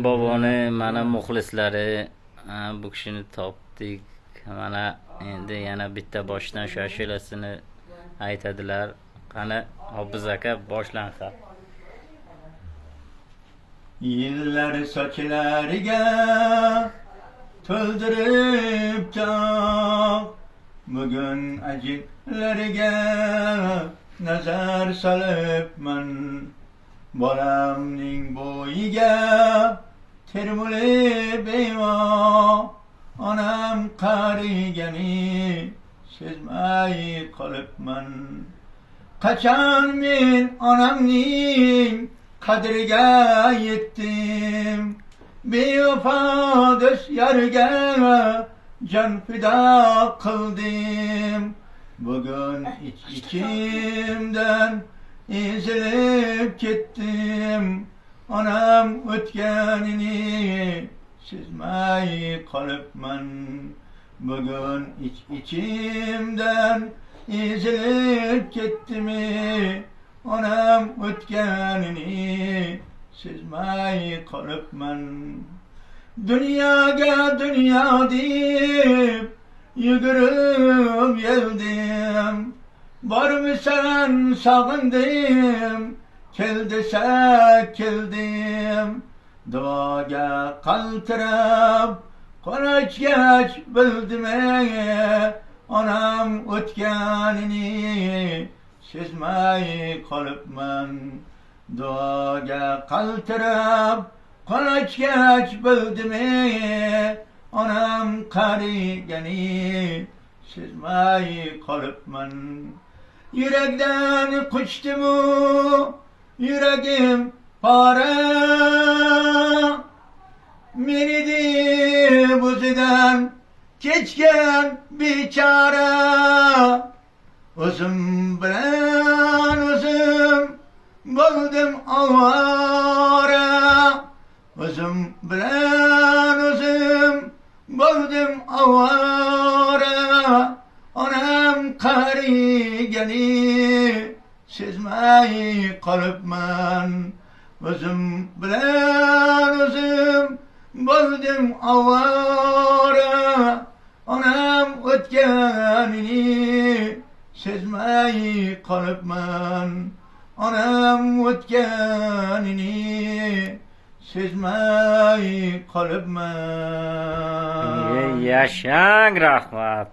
boboni mana muxlislari bu kishini topdik. Mana endi yana bitta boshdan shu ashulasini aytadilar. Qani Hofiz aka boshlansa. Yıllar saçlarga to'ldirib choq, bugun ajinlarga nazar solibman. Bolamning bo'yiga termulib eyvoh, onam qarigani sezmay qolibman. Qachon men onamning qadriga yetdim, bevafo do'st yarga jon fido qildim. Bugun ichimdan ezilib ketdim, onam o'tganini sezmay qolibman. Bugun ichimdan ezilib ketdim, onam o'tganini sezmay qolibman. Dunyoga dunyo deb yugurib yeldim, bormisan sog'indim, kel desa keldim. Duoga qaltirab qo'l ochgach bildim, onam o'tganini sezmay qolibman. Duoga qaltirab qo'l ochgach bildim, onam qarigani sezmay qolibman. Yurakdan quchdimu yuragim pora, meni deb o'zidan kechgan bechora. O'zim bilan o'zim bo'ldim ovora, o'zim bilan o'zim bo'ldim ovora. Onam qarigani sezmay qolibman. O'zim bilan o'zim bo'ldim ovora, onam o'tganini sezmay qolibman. Onam o'tganini sezmay qolibman. Yashang, rahmat.